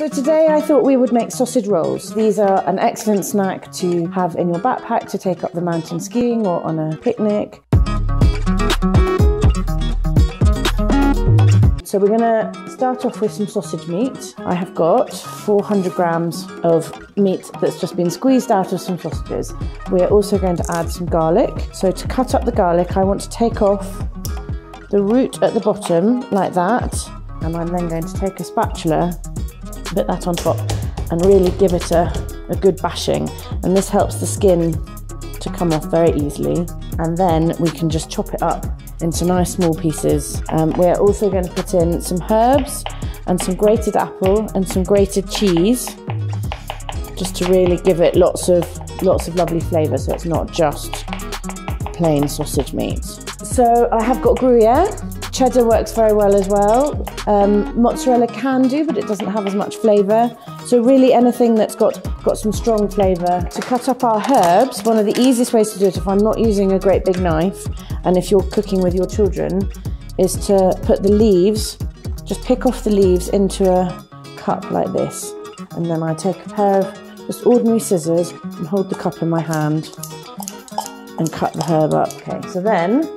So today I thought we would make sausage rolls. These are an excellent snack to have in your backpack to take up the mountain skiing or on a picnic. So we're going to start off with some sausage meat. I have got 400 grams of meat that's just been squeezed out of some sausages. We're also going to add some garlic. So to cut up the garlic, I want to take off the root at the bottom like that. And I'm then going to take a spatula, put that on top and really give it a good bashing. And this helps the skin to come off very easily. And then we can just chop it up into nice small pieces. We're also going to put in some herbs and some grated apple and some grated cheese, just to really give it lots of lovely flavour, so it's not just plain sausage meat. So I have got Gruyere. Cheddar works very well as well. Mozzarella can do, but it doesn't have as much flavour. So really anything that's got some strong flavour. To cut up our herbs, one of the easiest ways to do it, if I'm not using a great big knife, and if you're cooking with your children, is to put the leaves, just pick off the leaves into a cup like this. And then I take a pair of just ordinary scissors and hold the cup in my hand and cut the herb up. Okay, so then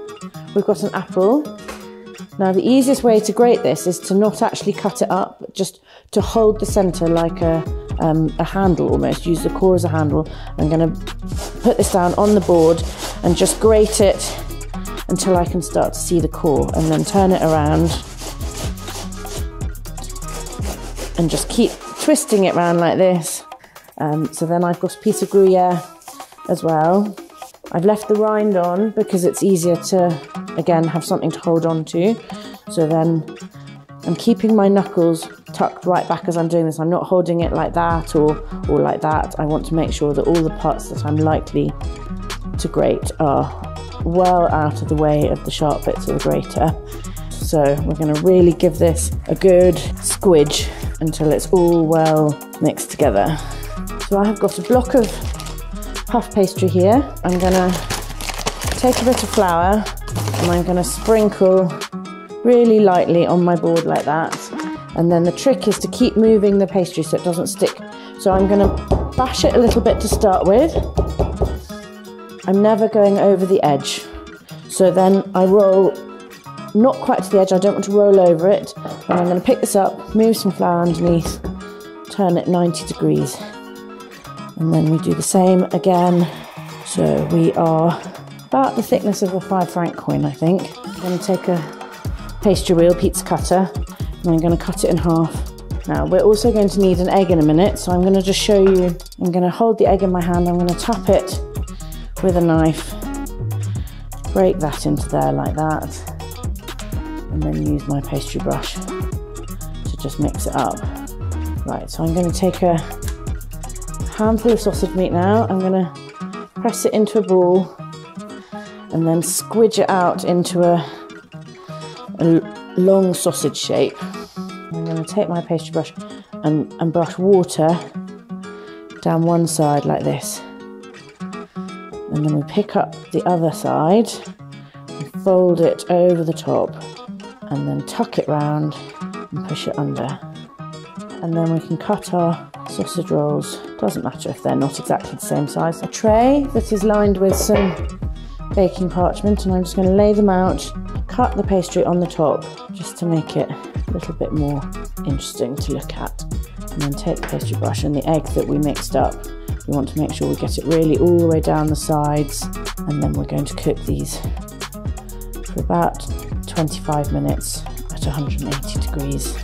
we've got an apple. Now the easiest way to grate this is to not actually cut it up, but just to hold the centre like a handle almost, use the core as a handle. I'm going to put this down on the board and just grate it until I can start to see the core, and then turn it around and just keep twisting it around like this. So then I've got a piece of Gruyere as well. I've left the rind on because it's easier to, again, have something to hold on to. So then I'm keeping my knuckles tucked right back as I'm doing this. I'm not holding it like that or like that. I want to make sure that all the parts that I'm likely to grate are well out of the way of the sharp bits of the grater. So we're going to really give this a good squidge until it's all well mixed together. So I have got a block of puff pastry here. I'm going to take a bit of flour and I'm going to sprinkle really lightly on my board like that. And then the trick is to keep moving the pastry so it doesn't stick. So I'm going to bash it a little bit to start with. I'm never going over the edge. So then I roll not quite to the edge, I don't want to roll over it. And I'm going to pick this up, move some flour underneath, turn it 90 degrees. And then we do the same again. So we are about the thickness of a 5 franc coin, I think. I'm going to take a pastry wheel, pizza cutter, and I'm going to cut it in half. Now we're also going to need an egg in a minute, so I'm going to just show you. I'm going to hold the egg in my hand, I'm going to tap it with a knife, break that into there like that, and then use my pastry brush to just mix it up. Right, so I'm going to take a handful of sausage meat now. I'm going to press it into a ball and then squidge it out into a long sausage shape. I'm going to take my pastry brush and brush water down one side like this. And then we pick up the other side and fold it over the top and then tuck it round and push it under. And then we can cut our sausage rolls. Doesn't matter if they're not exactly the same size. A tray that is lined with some baking parchment, and I'm just going to lay them out, cut the pastry on the top just to make it a little bit more interesting to look at. And then take the pastry brush and the egg that we mixed up. We want to make sure we get it really all the way down the sides, and then we're going to cook these for about 25 minutes at 180 degrees.